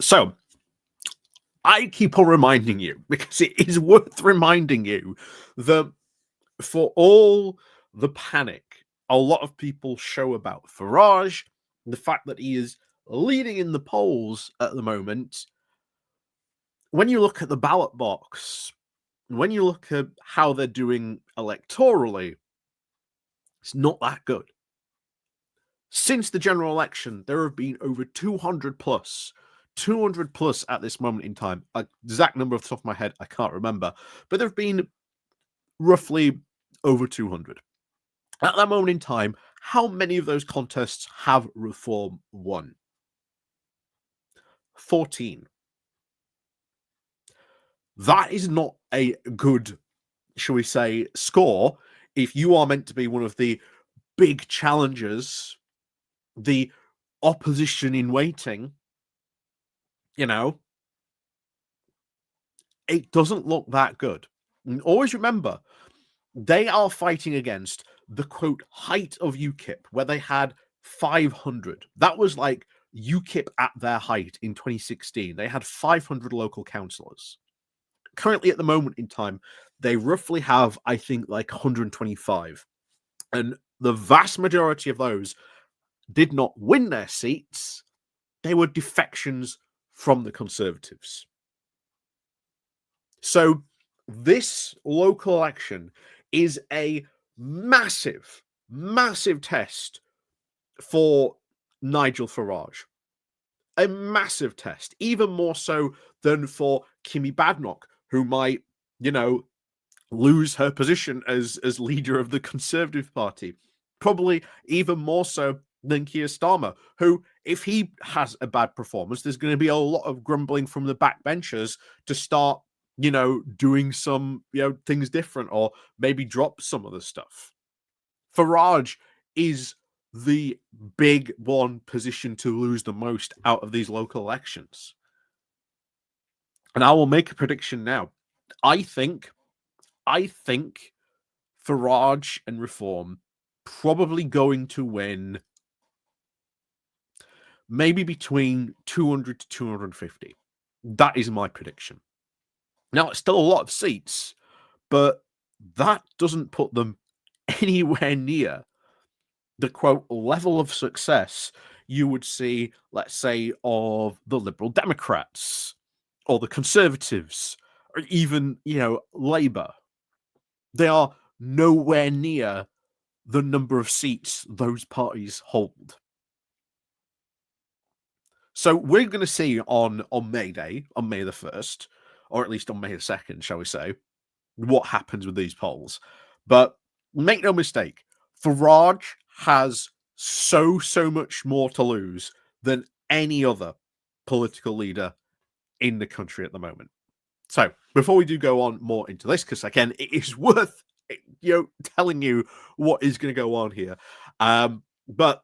So I keep on reminding you, because it is worth reminding you, that for all the panic a lot of people show about Farage, the fact that he is leading in the polls at the moment, when you look at the ballot box, when you look at how they're doing electorally, it's not that good. Since the general election, there have been over 200 plus at this moment in time. Exact number off the top of my head, I can't remember, but there have been roughly over 200. At that moment in time, how many of those contests have Reform won? 14. That is not a good, shall we say, score if you are meant to be one of the big challengers, the opposition in waiting. You know, it doesn't look that good. And always remember, they are fighting against the quote height of UKIP, where they had 500. That was like UKIP at their height in 2016. They had 500 local councillors. Currently, at the moment in time, they roughly have, I think, like 125. And the vast majority of those did not win their seats. They were defections from the Conservatives. So this local election is a massive, massive test for Nigel Farage. A massive test, even more so than for Kimmy Badenoch, who might, lose her position as leader of the Conservative Party. Probably even more so than Keir Starmer, who, if he has a bad performance, there's going to be a lot of grumbling from the backbenchers to start, doing some, things different, or maybe drop some of the stuff. Farage is the big one position to lose the most out of these local elections. And I will make a prediction now. I think Farage and Reform probably going to win maybe between 200 to 250. That is my prediction. Now, it's still a lot of seats, but that doesn't put them anywhere near the quote level of success you would see, let's say, of the Liberal Democrats or the Conservatives or even, Labour. They are nowhere near the number of seats those parties hold. So we're going to see on May Day, on May the 1st, or at least on May the 2nd, shall we say, what happens with these polls. But make no mistake, Farage has so much more to lose than any other political leader in the country at the moment. So before we do go on more into this, because again, it is worth telling you what is going to go on here. But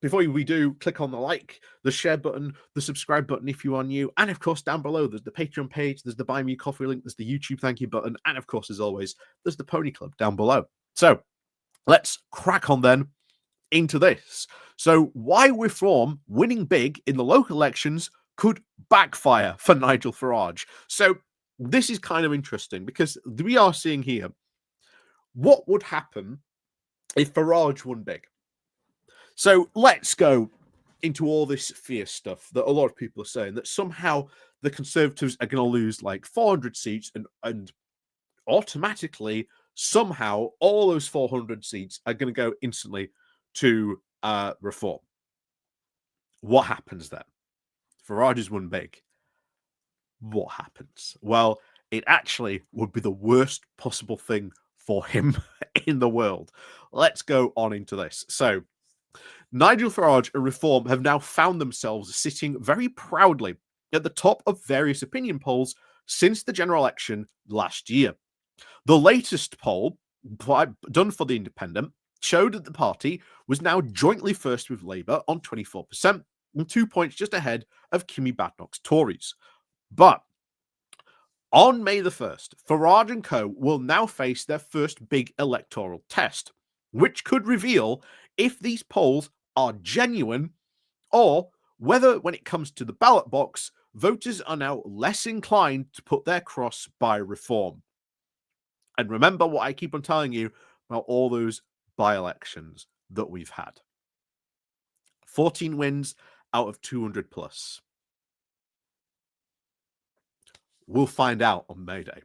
before we do, click on the like, the share button, the subscribe button if you are new, and of course down below there's the Patreon page, there's the Buy Me Coffee link, there's the YouTube thank you button, and of course, as always, there's the Pony Club down below. So let's crack on then into this. So why Reform winning big in the local elections could backfire for Nigel Farage. So this is kind of interesting because we are seeing here what would happen if Farage won big. So let's go into all this fear stuff that a lot of people are saying, that somehow the Conservatives are going to lose like 400 seats and automatically somehow all those 400 seats are going to go instantly to Reform. What happens then? Farage has won big. What happens? Well, it actually would be the worst possible thing for him in the world. Let's go on into this. So Nigel Farage and Reform have now found themselves sitting very proudly at the top of various opinion polls since the general election last year. The latest poll, done for The Independent, showed that the party was now jointly first with Labour on 24%, and 2 points just ahead of Kimmy Badenoch's Tories. But on May the 1st, Farage and co will now face their first big electoral test, which could reveal if these polls are genuine or whether, when it comes to the ballot box, voters are now less inclined to put their cross by reform. And remember what I keep on telling you about all those by-elections that we've had. 14 wins out of 200 plus. We'll find out on May Day.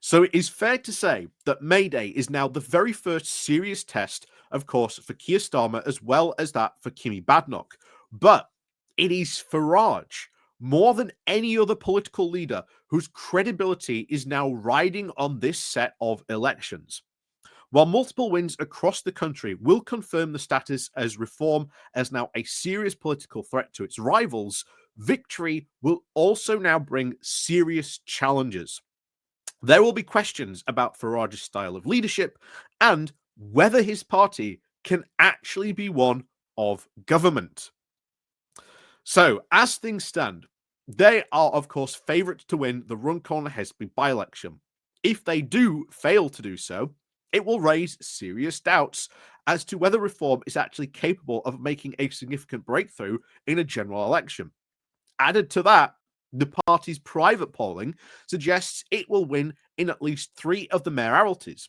So it is fair to say that May Day is now the very first serious test, of course, for Keir Starmer as well as that for Kimi Badenoch. But it is Farage, more than any other political leader, whose credibility is now riding on this set of elections. While multiple wins across the country will confirm the status as reform as now a serious political threat to its rivals, victory will also now bring serious challenges. There will be questions about Farage's style of leadership and whether his party can actually be one of government. So, as things stand, they are, of course, favourites to win the Runcorn Hesby by-election. If they do fail to do so, it will raise serious doubts as to whether reform is actually capable of making a significant breakthrough in a general election. Added to that, the party's private polling suggests it will win in at least 3 of the mayoralties.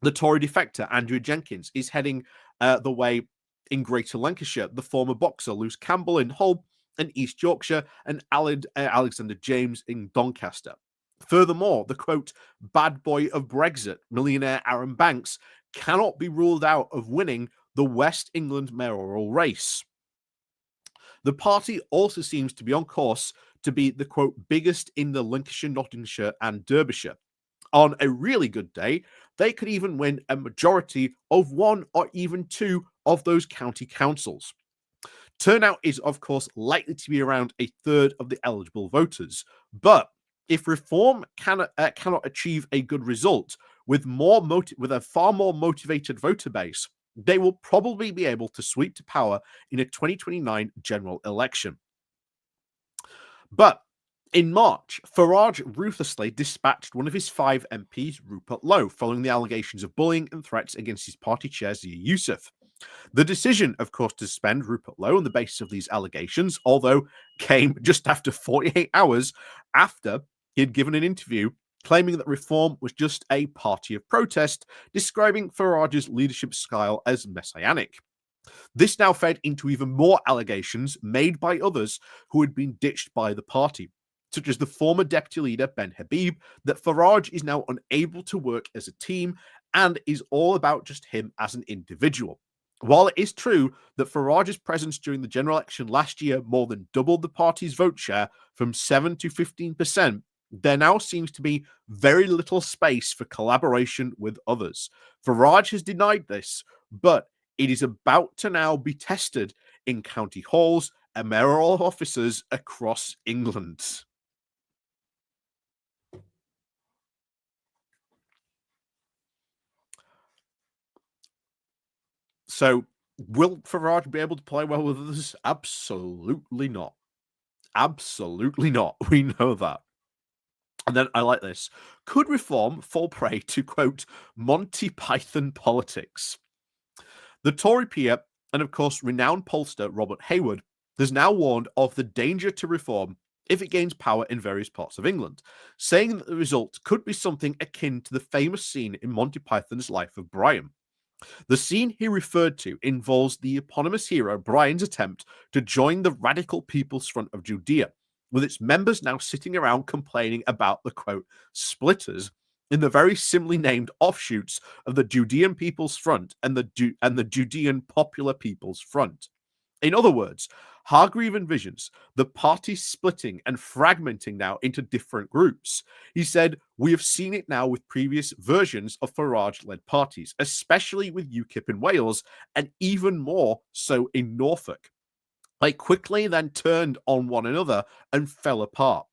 The Tory defector, Andrew Jenkins, is heading the way in Greater Lancashire, the former boxer, Luce Campbell, in Hull and East Yorkshire, and Alexander James in Doncaster. Furthermore, the quote, bad boy of Brexit, millionaire Aaron Banks, cannot be ruled out of winning the West England mayoral race. The party also seems to be on course to be the quote biggest in the Lancashire, Nottinghamshire, and Derbyshire. On a really good day, they could even win a majority of 1 or even 2 of those county councils. Turnout is, of course, likely to be around a third of the eligible voters. But if reform cannot achieve a good result with a far more motivated voter base, they will probably be able to sweep to power in a 2029 general election. But in March, Farage ruthlessly dispatched one of his 5 MPs, Rupert Lowe, following the allegations of bullying and threats against his party chair, Zia Youssef. The decision, of course, to suspend Rupert Lowe on the basis of these allegations, although came just after 48 hours after he had given an interview claiming that reform was just a party of protest, describing Farage's leadership style as messianic. This now fed into even more allegations made by others who had been ditched by the party, such as the former deputy leader Ben Habib, that Farage is now unable to work as a team and is all about just him as an individual. While it is true that Farage's presence during the general election last year more than doubled the party's vote share from 7 to 15%, there now seems to be very little space for collaboration with others. Farage has denied this, but it is about to now be tested in county halls and mayoral offices across England. So, will Farage be able to play well with others? Absolutely not. Absolutely not. We know that. And then I like this. Could reform fall prey to, quote, Monty Python politics? The Tory peer and, of course, renowned pollster Robert Hayward has now warned of the danger to reform if it gains power in various parts of England, saying that the result could be something akin to the famous scene in Monty Python's Life of Brian. The scene he referred to involves the eponymous hero Brian's attempt to join the Radical People's Front of Judea, with its members now sitting around complaining about the quote splitters in the very simply named offshoots of the Judean People's Front and the Judean Popular People's Front. In other words, Hargreave envisions the party splitting and fragmenting now into different groups. He said, we have seen it now with previous versions of Farage-led parties, especially with UKIP in Wales, and even more so in Norfolk. They quickly then turned on one another and fell apart.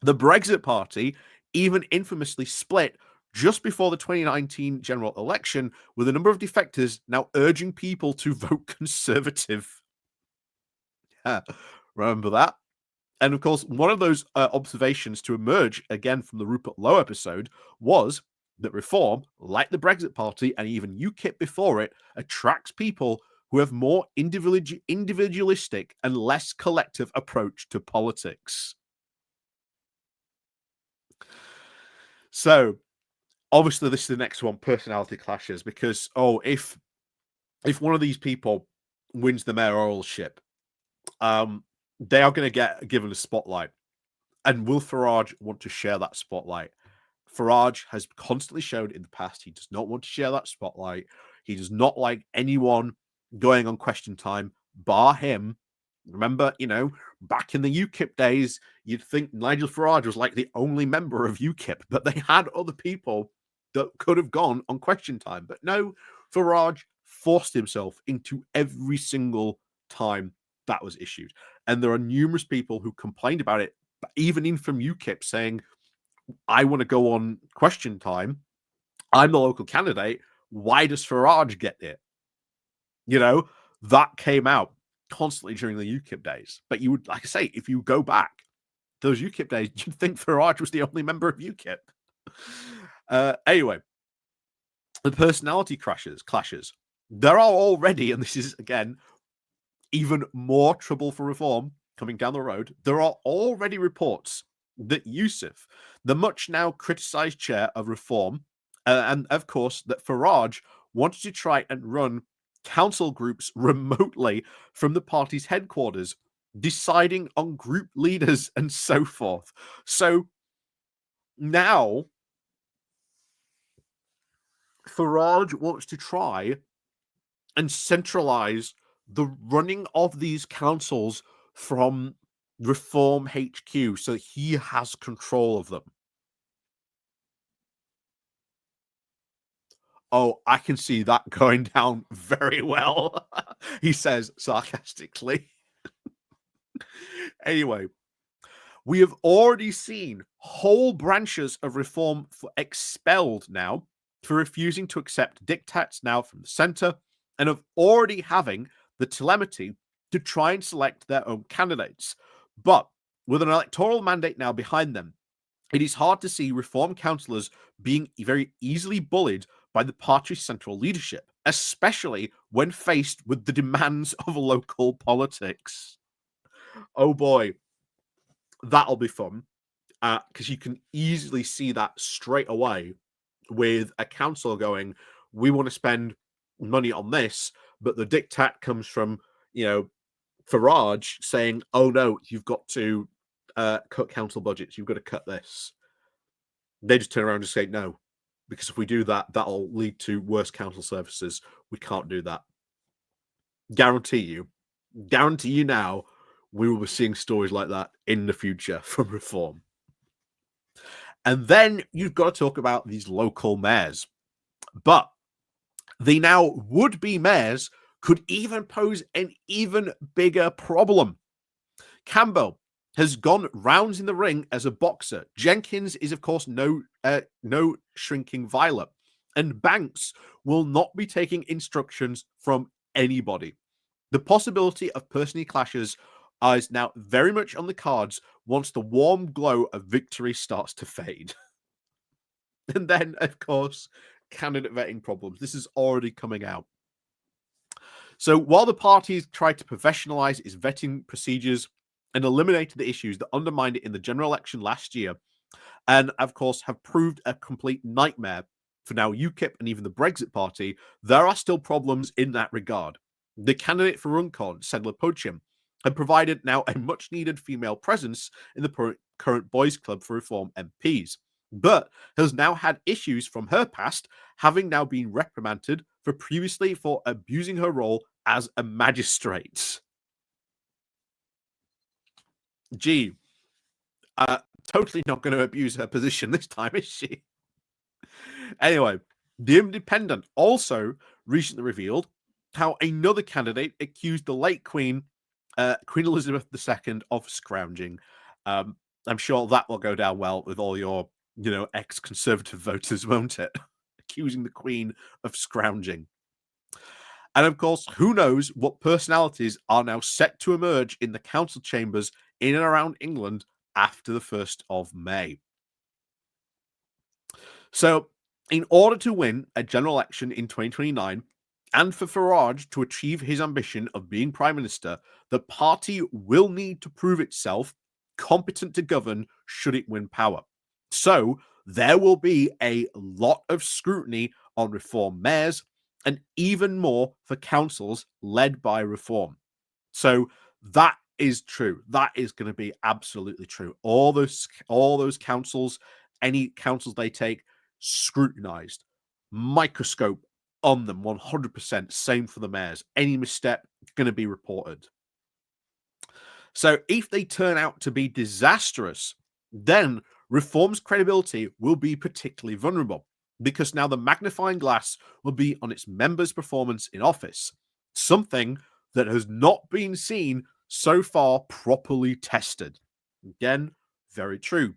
The Brexit Party even infamously split just before the 2019 general election, with a number of defectors now urging people to vote Conservative. Yeah, remember that? And of course, one of those observations to emerge again from the Rupert Lowe episode was that reform, like the Brexit Party and even UKIP before it, attracts people who have more individualistic and less collective approach to politics. So, obviously, this is the next one: personality clashes. Because if one of these people wins the mayoralship, they are going to get given a spotlight. And will Farage want to share that spotlight? Farage has constantly shown in the past he does not want to share that spotlight. He does not like anyone going on Question Time, bar him. Remember, back in the UKIP days, you'd think Nigel Farage was like the only member of UKIP, but they had other people that could have gone on Question Time. But no, Farage forced himself into every single time that was issued. And there are numerous people who complained about it, even in from UKIP, saying, I want to go on Question Time. I'm the local candidate. Why does Farage get it? That came out constantly during the UKIP days. But you would, like I say, if you go back those UKIP days, you'd think Farage was the only member of UKIP. Anyway, the personality clashes. There are already, and this is again even more trouble for reform coming down the road. There are already reports that Yusuf, the much now criticized chair of reform, and of course that Farage wanted to try and run council groups remotely from the party's headquarters, deciding on group leaders and so forth. So now Farage wants to try and centralize the running of these councils from Reform HQ so he has control of them. Oh, I can see that going down very well, he says sarcastically. Anyway, we have already seen whole branches of reform expelled now for refusing to accept diktats now from the centre and of already having the temerity to try and select their own candidates. But with an electoral mandate now behind them, it is hard to see reform councillors being very easily bullied by the party's central leadership, especially when faced with the demands of local politics. Oh boy, that'll be fun, because you can easily see that straight away with a council going, we want to spend money on this, but the diktat comes from, Farage saying, oh no, you've got to cut council budgets, you've got to cut this. They just turn around and say no, because if we do that, that'll lead to worse council services. We can't do that. Guarantee you now, we will be seeing stories like that in the future from reform. And then you've got to talk about these local mayors. But the now would-be mayors could even pose an even bigger problem. Campbell has gone rounds in the ring as a boxer. Jenkins is, of course, no shrinking violet. And Banks will not be taking instructions from anybody. The possibility of personal clashes is now very much on the cards once the warm glow of victory starts to fade. And then, of course, candidate vetting problems. This is already coming out. So while the party tried to professionalize its vetting procedures and eliminated the issues that undermined it in the general election last year, and of course have proved a complete nightmare for now UKIP and even the Brexit Party, there are still problems in that regard. The candidate for Runcorn, Sedler Pocham, had provided now a much needed female presence in the current Boys Club for Reform MPs, but has now had issues from her past, having now been reprimanded for abusing her role as a magistrate. Gee, totally not going to abuse her position this time, is she? Anyway, The Independent also recently revealed how another candidate accused the late Queen, Queen Elizabeth II, of scrounging. I'm sure that will go down well with all your, ex-conservative voters, won't it? Accusing the Queen of scrounging. And of course, who knows what personalities are now set to emerge in the council chambers in and around England after the 1st of May. So, in order to win a general election in 2029, And for Farage to achieve his ambition of being Prime Minister, the party will need to prove itself competent to govern should it win power. So there will be a lot of scrutiny on Reform mayors and even more for councils led by Reform. So that is true. That is going to be absolutely true. All those councils, any councils they take, scrutinized, microscope on them 100%. Same for the mayors. Any misstep going to be reported. So if they turn out to be disastrous, then Reform's credibility will be particularly vulnerable because now the magnifying glass will be on its members' performance in office, something that has not been seen so far properly tested. Again, very true.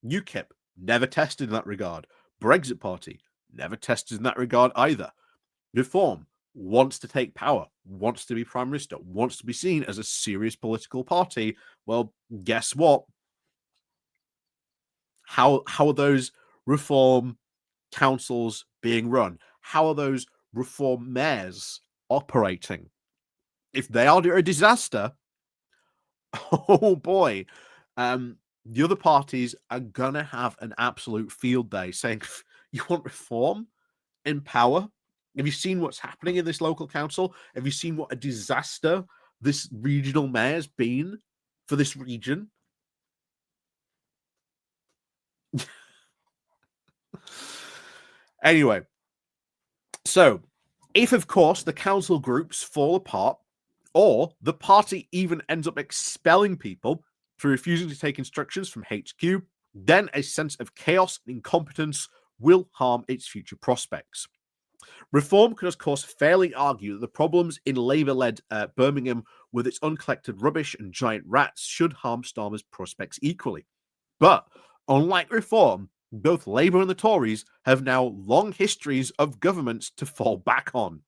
UKIP never tested in that regard. Brexit Party never tested in that regard either. Reform wants to take power, wants to be prime minister, wants to be seen as a serious political party. Well, guess what? How are those reform councils being run? How are those reform mayors operating? If they are a disaster, oh boy, the other parties are gonna have an absolute field day saying, "You want reform in power? Have you seen what's happening in this local council? Have you seen what a disaster this regional mayor's been for this region?" Anyway, so if, of course, the council groups fall apart or the party even ends up expelling people for refusing to take instructions from HQ, then a sense of chaos and incompetence will harm its future prospects. Reform can, of course, fairly argue that the problems in Labour-led Birmingham with its uncollected rubbish and giant rats should harm Starmer's prospects equally. But unlike Reform, both Labour and the Tories have now long histories of governments to fall back on.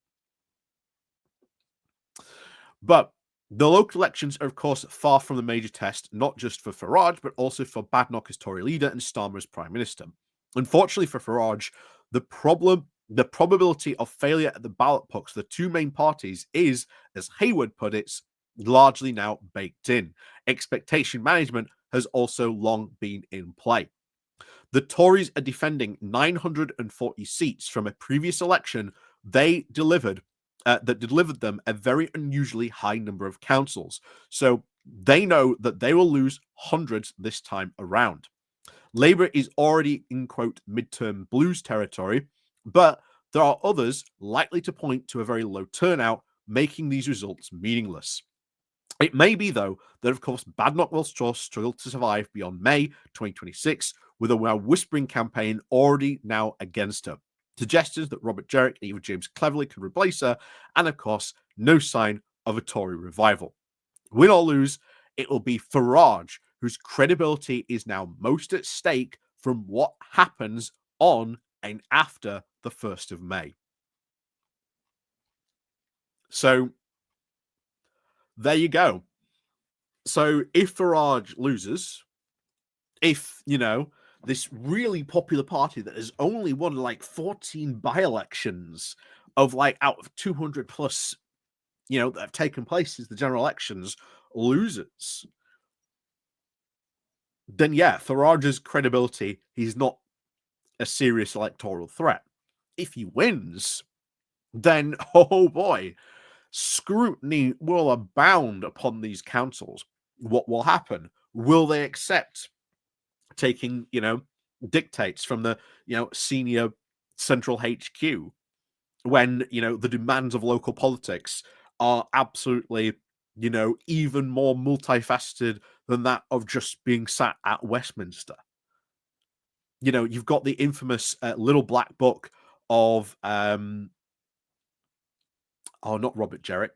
But the local elections are, of course, far from the major test, not just for Farage, but also for Badenoch as Tory leader and Starmer as Prime Minister. Unfortunately for Farage, the probability of failure at the ballot box for the two main parties is, as Hayward put it, largely now baked in. Expectation management has also long been in play. The Tories are defending 940 seats from a previous election they delivered that delivered them a very unusually high number of councils. So they know that they will lose hundreds this time around. Labour is already in, quote, midterm blues territory, but there are others likely to point to a very low turnout, making these results meaningless. It may be, though, that of course Badenoch will struggle to survive beyond May 2026, with a whispering campaign already now against her. Suggestions that Robert Jerrick and even James Cleverly could replace her, and of course, no sign of a Tory revival. Win or lose, it will be Farage whose credibility is now most at stake from what happens on and after the 1st of May. So there you go. So if Farage loses, if, this really popular party that has only won like 14 by-elections of like out of 200 plus, that have taken place since the general elections, loses, then yeah, Farage's credibility, he's not a serious electoral threat. If he wins, then, oh boy, scrutiny will abound upon these councils. What will happen? Will they accept taking, dictates from the, senior central HQ when, the demands of local politics are absolutely, even more multifaceted than that of just being sat at Westminster? You've got the infamous little black book of not Robert Jenrick,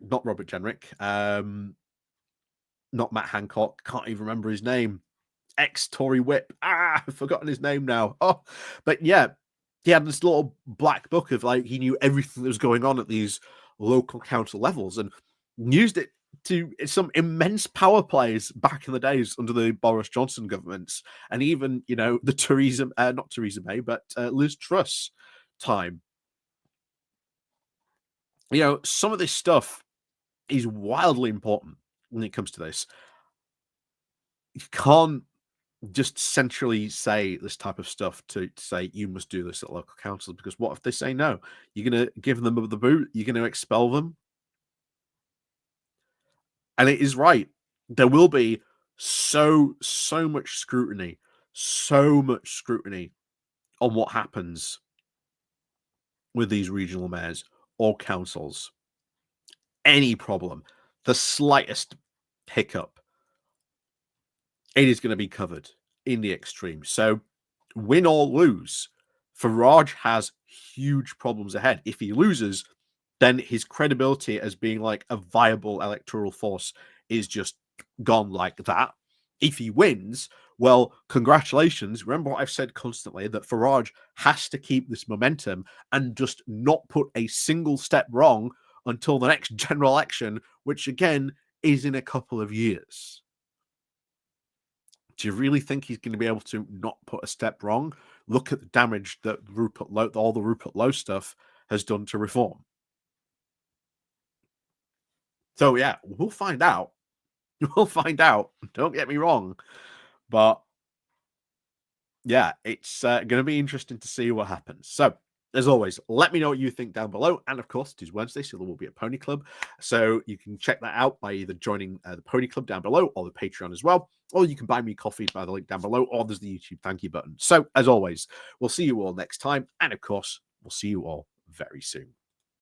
not Matt Hancock, can't even remember his name. Ex-Tory whip. I've forgotten his name now. Oh, but yeah, he had this little black book of like he knew everything that was going on at these local council levels and used it to some immense power plays back in the days under the Boris Johnson governments, and even the not Theresa May, but Liz Truss time. some of this stuff is wildly important when it comes to this. You can't just centrally say this type of stuff to say you must do this at local councils, because what if they say no? You're going to give them the boot, you're going to expel them. And it is right. There will be so much scrutiny, so much scrutiny on what happens with these regional mayors or councils. Any problem, the slightest hiccup, it is going to be covered in the extreme. So, win or lose, Farage has huge problems ahead. If he loses, then his credibility as being like a viable electoral force is just gone like that. If he wins, well, congratulations. Remember what I've said constantly, that Farage has to keep this momentum and just not put a single step wrong until the next general election, which again is in a couple of years. Do you really think he's going to be able to not put a step wrong? Look at the damage that all the Rupert Lowe stuff has done to reform. So yeah, we'll find out. We'll find out. Don't get me wrong, but yeah, it's going to be interesting to see what happens. So, as always, let me know what you think down below. And of course, it is Wednesday, so there will be a Pony Club. So you can check that out by either joining the Pony Club down below or the Patreon as well. Or you can buy me coffee by the link down below, or there's the YouTube thank you button. So, as always, we'll see you all next time. And of course, we'll see you all very soon.